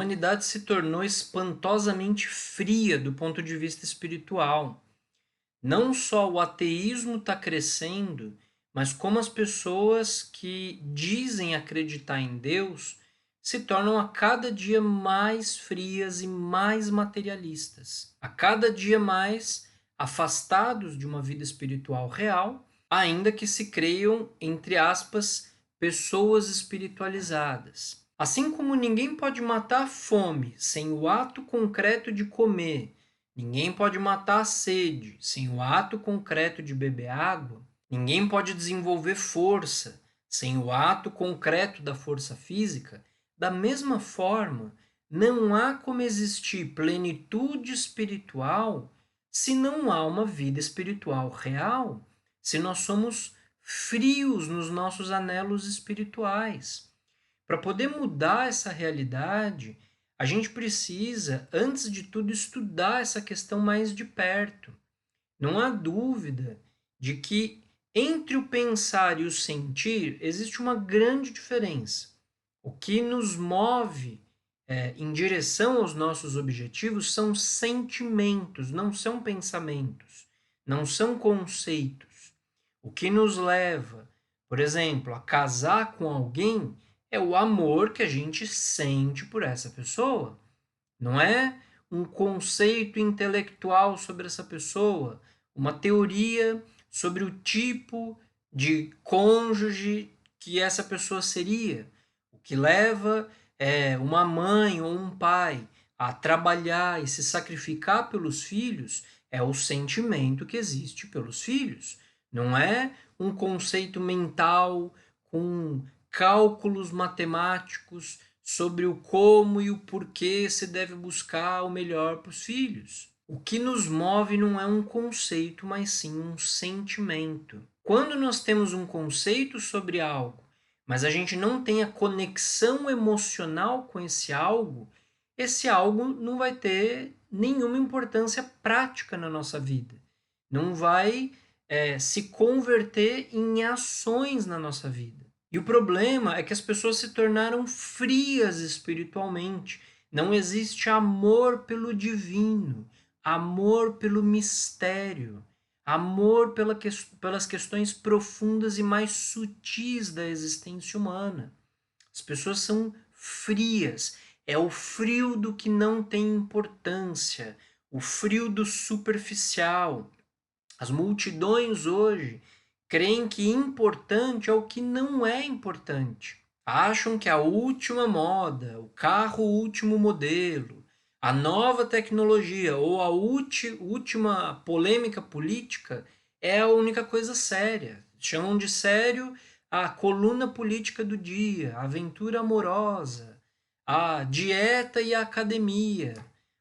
humanidade se tornou espantosamente fria do ponto de vista espiritual. Não só o ateísmo está crescendo, mas como as pessoas que dizem acreditar em Deus se tornam a cada dia mais frias e mais materialistas, a cada dia mais afastados de uma vida espiritual real, ainda que se creiam, entre aspas, pessoas espiritualizadas. Assim como ninguém pode matar a fome sem o ato concreto de comer, ninguém pode matar a sede sem o ato concreto de beber água, ninguém pode desenvolver força sem o ato concreto da força física. Da mesma forma, não há como existir plenitude espiritual se não há uma vida espiritual real, se nós somos frios nos nossos anelos espirituais. Para poder mudar essa realidade, a gente precisa, antes de tudo, estudar essa questão mais de perto. Não há dúvida de que entre o pensar e o sentir existe uma grande diferença. O que nos move em direção aos nossos objetivos são sentimentos, não são pensamentos, não são conceitos. O que nos leva, por exemplo, a casar com alguém é o amor que a gente sente por essa pessoa. Não é um conceito intelectual sobre essa pessoa, uma teoria sobre o tipo de cônjuge que essa pessoa seria. O que leva uma mãe ou um pai a trabalhar e se sacrificar pelos filhos é o sentimento que existe pelos filhos. Não é um conceito mental com cálculos matemáticos sobre o como e o porquê se deve buscar o melhor para os filhos. O que nos move não é um conceito, mas sim um sentimento. Quando nós temos um conceito sobre algo, mas a gente não tem a conexão emocional com esse algo não vai ter nenhuma importância prática na nossa vida. Não vai se converter em ações na nossa vida. E o problema é que as pessoas se tornaram frias espiritualmente. Não existe amor pelo divino, amor pelo mistério, amor pelas questões profundas e mais sutis da existência humana. As pessoas são frias. É o frio do que não tem importância, o frio do superficial. As multidões hoje creem que importante é o que não é importante. Acham que a última moda, o carro último modelo, a nova tecnologia ou a última polêmica política é a única coisa séria. Chamam de sério a coluna política do dia, a aventura amorosa, a dieta e a academia,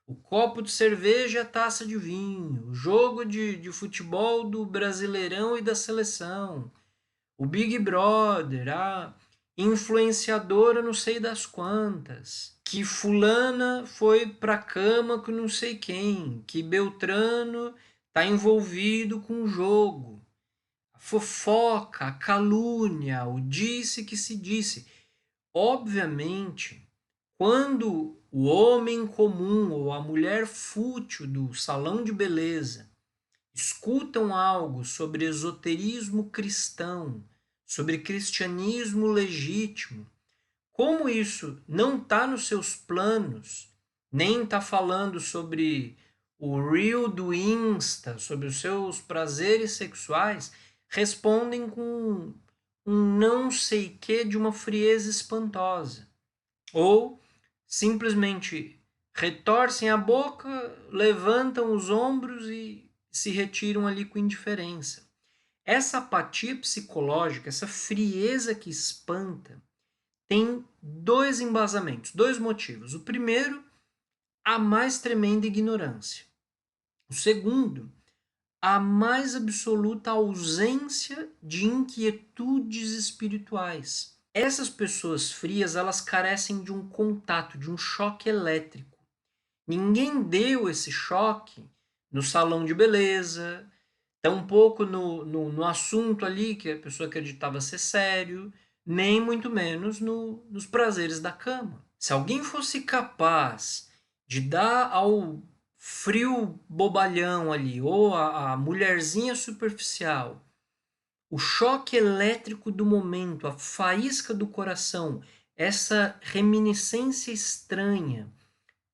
o copo de cerveja e a taça de vinho, o jogo de futebol do Brasileirão e da seleção, o Big Brother, a influenciadora não sei das quantas, que fulana foi pra cama com não sei quem, que Beltrano tá envolvido com o jogo, a fofoca, a calúnia, o disse que se disse. Obviamente, quando o homem comum ou a mulher fútil do salão de beleza escutam algo sobre esoterismo cristão, sobre cristianismo legítimo, como isso não está nos seus planos, nem está falando sobre o reel do Insta, sobre os seus prazeres sexuais, respondem com um não sei que de uma frieza espantosa. Ou simplesmente retorcem a boca, levantam os ombros e se retiram ali com indiferença. Essa apatia psicológica, essa frieza que espanta, tem dois embasamentos, dois motivos. O primeiro, a mais tremenda ignorância. O segundo, a mais absoluta ausência de inquietudes espirituais. Essas pessoas frias, elas carecem de um contato, de um choque elétrico. Ninguém deu esse choque no salão de beleza, tampouco no assunto ali que a pessoa acreditava ser sério, nem muito menos nos prazeres da cama. Se alguém fosse capaz de dar ao frio bobalhão ali, ou a mulherzinha superficial, o choque elétrico do momento, a faísca do coração, essa reminiscência estranha,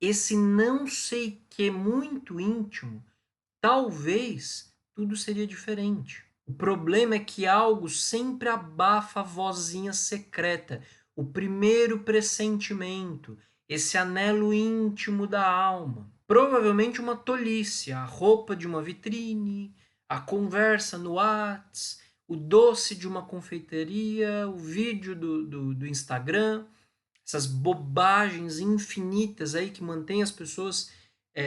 esse não sei que muito íntimo, talvez tudo seria diferente. O problema é que algo sempre abafa a vozinha secreta, o primeiro pressentimento, esse anelo íntimo da alma. Provavelmente uma tolice, a roupa de uma vitrine, a conversa no Whats, o doce de uma confeitaria, o vídeo do Instagram, essas bobagens infinitas aí que mantêm as pessoas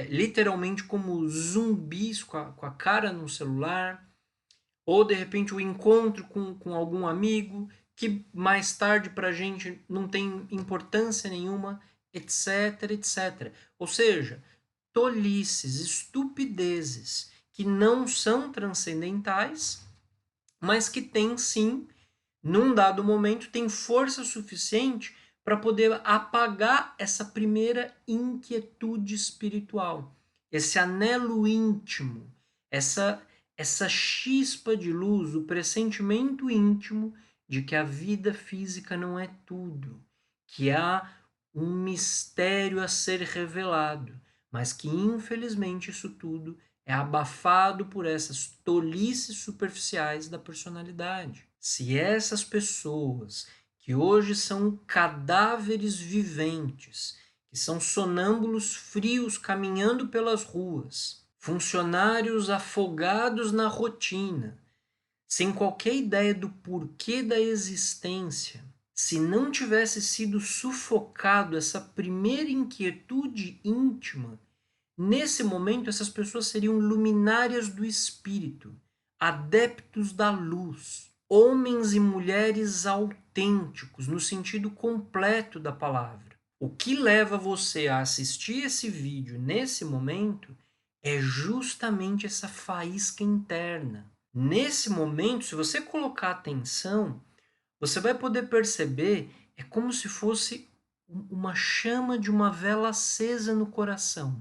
literalmente como zumbis com a cara no celular, ou de repente o encontro com algum amigo que mais tarde para a gente não tem importância nenhuma, etc, etc. Ou seja, tolices, estupidezes que não são transcendentais, mas que têm sim, num dado momento, tem força suficiente para poder apagar essa primeira inquietude espiritual, esse anelo íntimo, essa chispa de luz, o pressentimento íntimo de que a vida física não é tudo, que há um mistério a ser revelado, mas que infelizmente isso tudo é abafado por essas tolices superficiais da personalidade. Se essas pessoas que hoje são cadáveres viventes, que são sonâmbulos frios caminhando pelas ruas, funcionários afogados na rotina, sem qualquer ideia do porquê da existência, se não tivesse sido sufocado essa primeira inquietude íntima, nesse momento essas pessoas seriam luminárias do espírito, adeptos da luz, homens e mulheres autênticos no sentido completo da palavra. O que leva você a assistir esse vídeo nesse momento é justamente essa faísca interna. Nesse momento, se você colocar atenção, você vai poder perceber, é como se fosse uma chama de uma vela acesa no coração.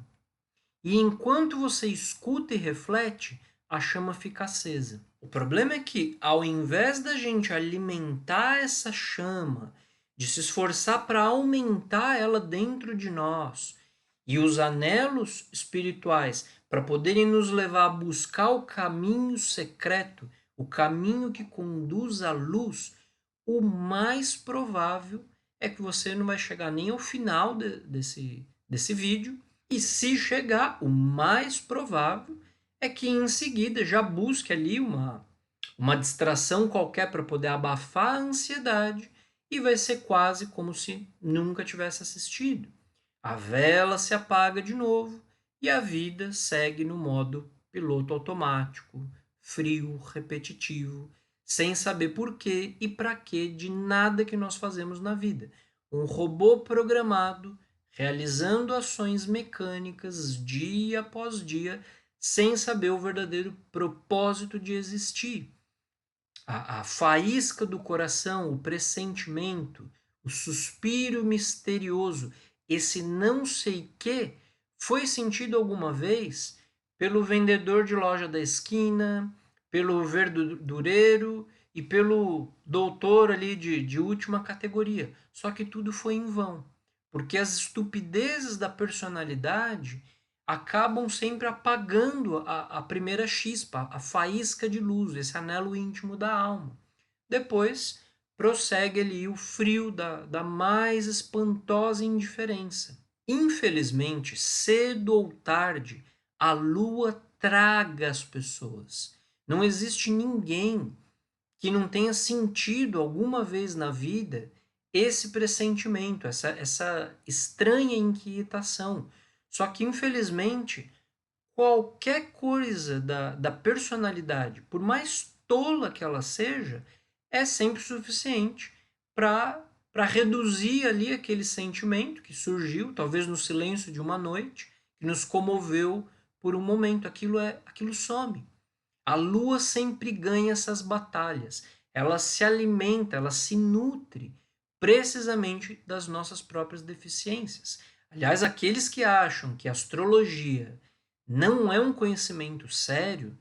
E enquanto você escuta e reflete, a chama fica acesa. O problema é que, ao invés da gente alimentar essa chama, de se esforçar para aumentar ela dentro de nós, e os anelos espirituais para poderem nos levar a buscar o caminho secreto, o caminho que conduz à luz, o mais provável é que você não vai chegar nem ao final desse vídeo. E se chegar, o mais provável é que em seguida já busque ali uma distração qualquer para poder abafar a ansiedade e vai ser quase como se nunca tivesse assistido. A vela se apaga de novo e a vida segue no modo piloto automático, frio, repetitivo, sem saber por quê e para quê de nada que nós fazemos na vida. Um robô programado realizando ações mecânicas dia após dia, sem saber o verdadeiro propósito de existir. A faísca do coração, o pressentimento, o suspiro misterioso, esse não sei que, foi sentido alguma vez pelo vendedor de loja da esquina, pelo verdureiro e pelo doutor ali de última categoria. Só que tudo foi em vão, porque as estupidezes da personalidade acabam sempre apagando a primeira chispa, a faísca de luz, esse anelo íntimo da alma. Depois prossegue ali o frio da mais espantosa indiferença. Infelizmente, cedo ou tarde, a lua traga as pessoas. Não existe ninguém que não tenha sentido alguma vez na vida esse pressentimento, essa estranha inquietação. Só que, infelizmente, qualquer coisa da personalidade, por mais tola que ela seja, é sempre suficiente para reduzir ali aquele sentimento que surgiu, talvez no silêncio de uma noite, que nos comoveu por um momento. Aquilo some. A lua sempre ganha essas batalhas. Ela se alimenta, ela se nutre precisamente das nossas próprias deficiências. Aliás, aqueles que acham que a astrologia não é um conhecimento sério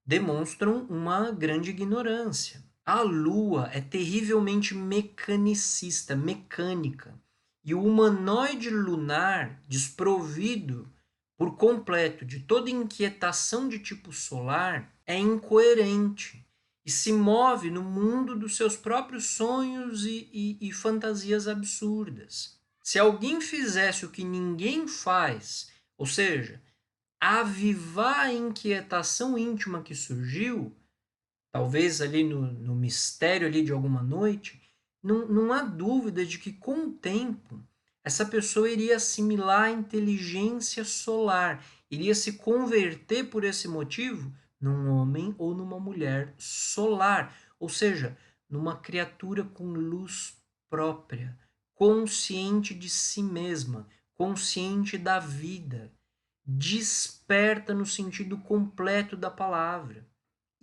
demonstram uma grande ignorância. A Lua é terrivelmente mecanicista, mecânica, e o humanoide lunar, desprovido por completo de toda inquietação de tipo solar, é incoerente e se move no mundo dos seus próprios sonhos e fantasias absurdas. Se alguém fizesse o que ninguém faz, ou seja, avivar a inquietação íntima que surgiu, talvez ali no mistério ali de alguma noite, não há dúvida de que com o tempo essa pessoa iria assimilar a inteligência solar, iria se converter por esse motivo num homem ou numa mulher solar, ou seja, numa criatura com luz própria, consciente de si mesma, consciente da vida, desperta no sentido completo da palavra.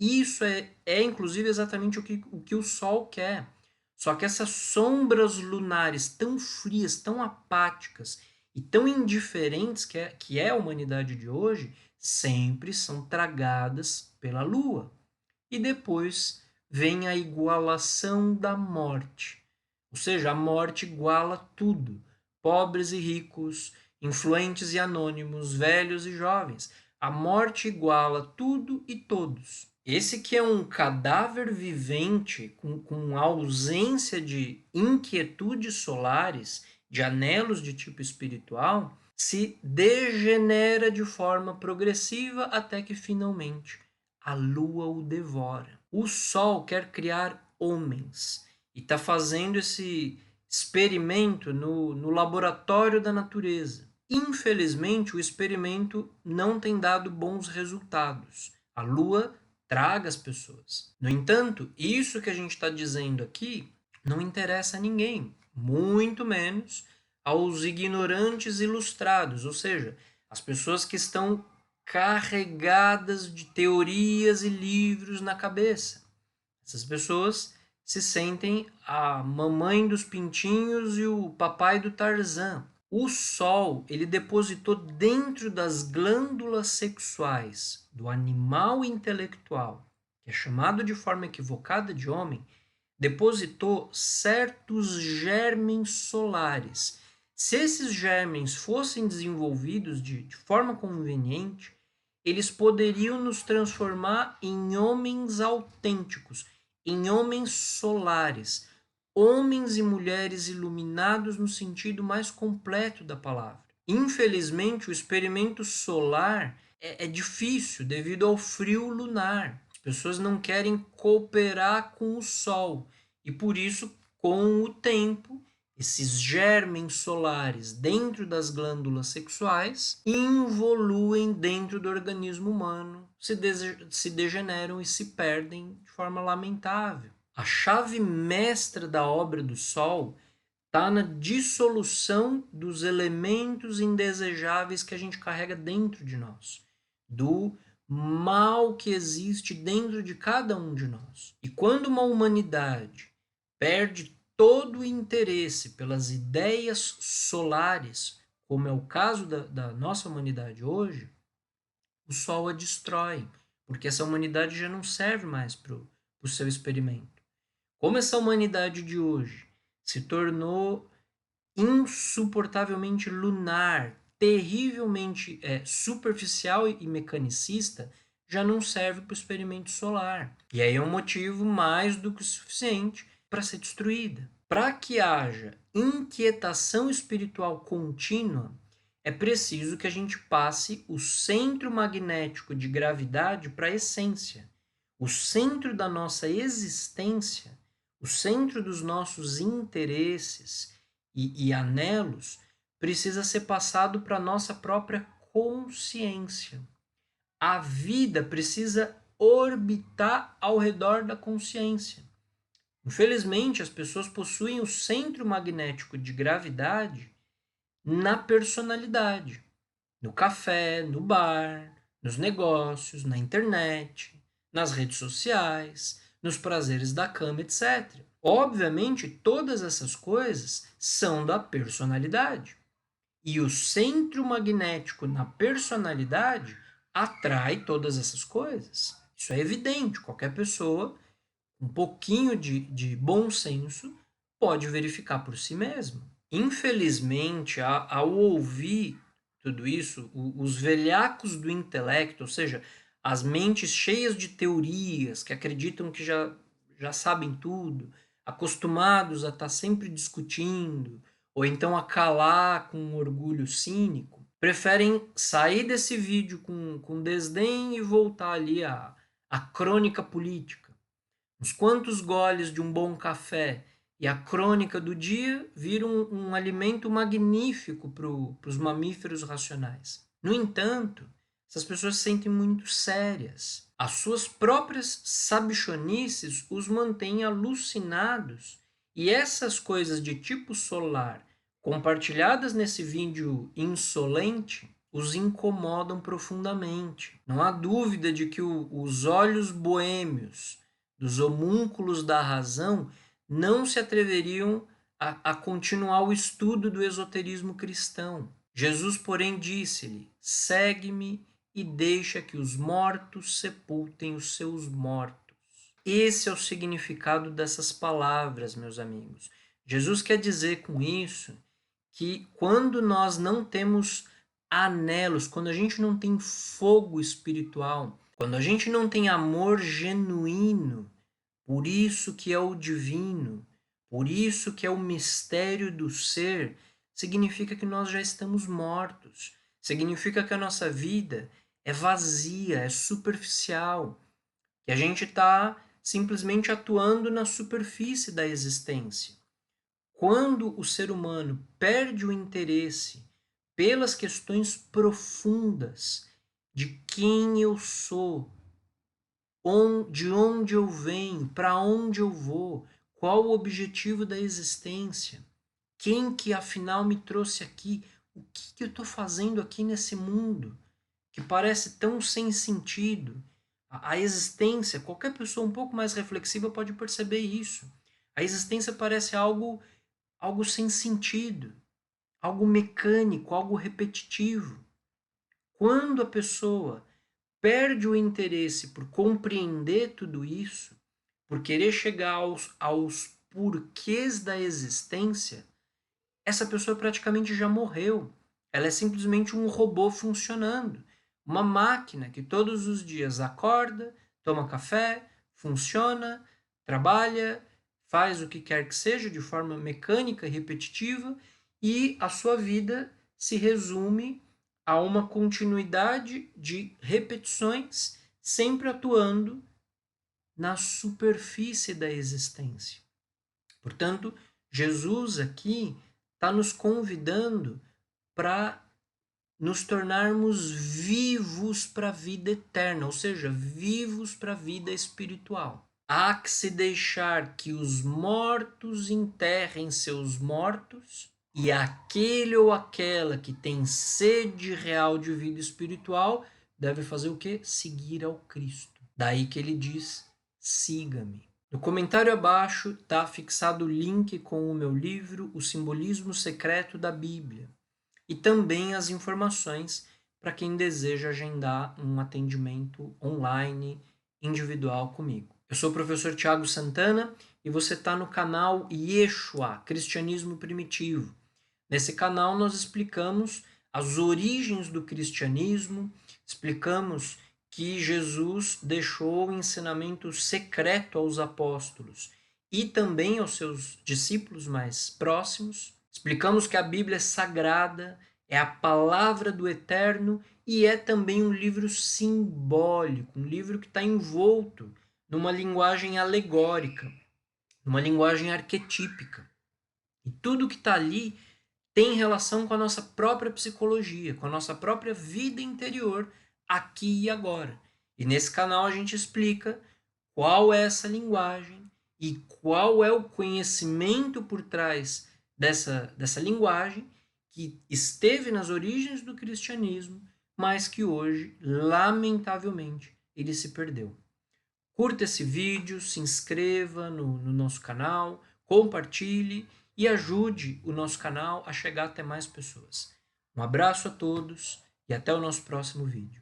Isso é inclusive exatamente o que o Sol quer. Só que essas sombras lunares tão frias, tão apáticas e tão indiferentes que é a humanidade de hoje, sempre são tragadas pela Lua. E depois vem a igualação da morte. Ou seja, a morte iguala tudo: pobres e ricos, influentes e anônimos, velhos e jovens. A morte iguala tudo e todos. Esse que é um cadáver vivente com ausência de inquietudes solares, de anelos de tipo espiritual, se degenera de forma progressiva até que finalmente a lua o devora. O sol quer criar homens e está fazendo esse experimento no laboratório da natureza. Infelizmente, o experimento não tem dado bons resultados. A lua traga as pessoas. No entanto, isso que a gente está dizendo aqui não interessa a ninguém, muito menos aos ignorantes ilustrados, ou seja, as pessoas que estão carregadas de teorias e livros na cabeça. Essas pessoas se sentem a mamãe dos pintinhos e o papai do Tarzan. O Sol, ele depositou dentro das glândulas sexuais do animal intelectual, que é chamado de forma equivocada de homem, depositou certos germens solares. Se esses germens fossem desenvolvidos de forma conveniente, eles poderiam nos transformar em homens autênticos, em homens solares, homens e mulheres iluminados no sentido mais completo da palavra. Infelizmente, o experimento solar é difícil devido ao frio lunar. As pessoas não querem cooperar com o Sol e por isso, com o tempo, esses germens solares dentro das glândulas sexuais involuem dentro do organismo humano, se degeneram e se perdem de forma lamentável. A chave mestra da obra do Sol está na dissolução dos elementos indesejáveis que a gente carrega dentro de nós, do mal que existe dentro de cada um de nós. E quando uma humanidade perde todo o interesse pelas ideias solares, como é o caso da nossa humanidade hoje, o Sol a destrói, porque essa humanidade já não serve mais para o seu experimento. Como essa humanidade de hoje se tornou insuportavelmente lunar, terrivelmente superficial e mecanicista, já não serve para o experimento solar. E aí é um motivo mais do que suficiente para ser destruída. Para que haja inquietação espiritual contínua, é preciso que a gente passe o centro magnético de gravidade para a essência. O centro da nossa existência, o centro dos nossos interesses e anelos, precisa ser passado para a nossa própria consciência. A vida precisa orbitar ao redor da consciência. Infelizmente, as pessoas possuem o centro magnético de gravidade na personalidade, no café, no bar, nos negócios, na internet, nas redes sociais, nos prazeres da cama, etc. Obviamente, todas essas coisas são da personalidade. E o centro magnético na personalidade atrai todas essas coisas. Isso é evidente. Qualquer pessoa, um pouquinho de bom senso, pode verificar por si mesma. Infelizmente, ao ouvir tudo isso, os velhacos do intelecto, ou seja, as mentes cheias de teorias, que acreditam que já sabem tudo, acostumados a estar sempre discutindo, ou então a calar com um orgulho cínico, preferem sair desse vídeo com desdém e voltar ali à crônica política. Uns quantos goles de um bom café e a crônica do dia viram um alimento magnífico para os mamíferos racionais. No entanto, essas pessoas se sentem muito sérias. As suas próprias sabichonices os mantêm alucinados. E essas coisas de tipo solar, compartilhadas nesse vídeo insolente, os incomodam profundamente. Não há dúvida de que os olhos boêmios dos homúnculos da razão não se atreveriam a continuar o estudo do esoterismo cristão. Jesus, porém, disse-lhe: segue-me e deixa que os mortos sepultem os seus mortos. Esse é o significado dessas palavras, meus amigos. Jesus quer dizer com isso que quando nós não temos anelos, quando a gente não tem fogo espiritual, quando a gente não tem amor genuíno, por isso que é o divino, por isso que é o mistério do ser, significa que nós já estamos mortos. Significa que a nossa vida é vazia, é superficial, que a gente está simplesmente atuando na superfície da existência. Quando o ser humano perde o interesse pelas questões profundas de quem eu sou, de onde eu venho, para onde eu vou, qual o objetivo da existência, quem que afinal me trouxe aqui, o que eu estou fazendo aqui nesse mundo que parece tão sem sentido. A existência, qualquer pessoa um pouco mais reflexiva pode perceber isso. A existência parece algo sem sentido, algo mecânico, algo repetitivo. Quando a pessoa perde o interesse por compreender tudo isso, por querer chegar aos porquês da existência, essa pessoa praticamente já morreu. Ela é simplesmente um robô funcionando. Uma máquina que todos os dias acorda, toma café, funciona, trabalha, faz o que quer que seja de forma mecânica e repetitiva, e a sua vida se resume a uma continuidade de repetições, sempre atuando na superfície da existência. Portanto, Jesus aqui está nos convidando para nos tornarmos vivos para a vida eterna, ou seja, vivos para a vida espiritual. Há que se deixar que os mortos enterrem seus mortos, e aquele ou aquela que tem sede real de vida espiritual deve fazer o quê? Seguir ao Cristo. Daí que ele diz: siga-me. No comentário abaixo está fixado o link com o meu livro O Simbolismo Secreto da Bíblia e também as informações para quem deseja agendar um atendimento online individual comigo. Eu sou o professor Tiago Santana e você está no canal Yeshua, Cristianismo Primitivo. Nesse canal nós explicamos as origens do cristianismo, explicamos que Jesus deixou o ensinamento secreto aos apóstolos e também aos seus discípulos mais próximos. Explicamos que a Bíblia é sagrada, é a palavra do Eterno e é também um livro simbólico, um livro que está envolto numa linguagem alegórica, numa linguagem arquetípica. E tudo que está ali tem relação com a nossa própria psicologia, com a nossa própria vida interior, aqui e agora. E nesse canal a gente explica qual é essa linguagem e qual é o conhecimento por trás dessa linguagem que esteve nas origens do cristianismo, mas que hoje, lamentavelmente, ele se perdeu. Curta esse vídeo, se inscreva no nosso canal, compartilhe e ajude o nosso canal a chegar até mais pessoas. Um abraço a todos e até o nosso próximo vídeo.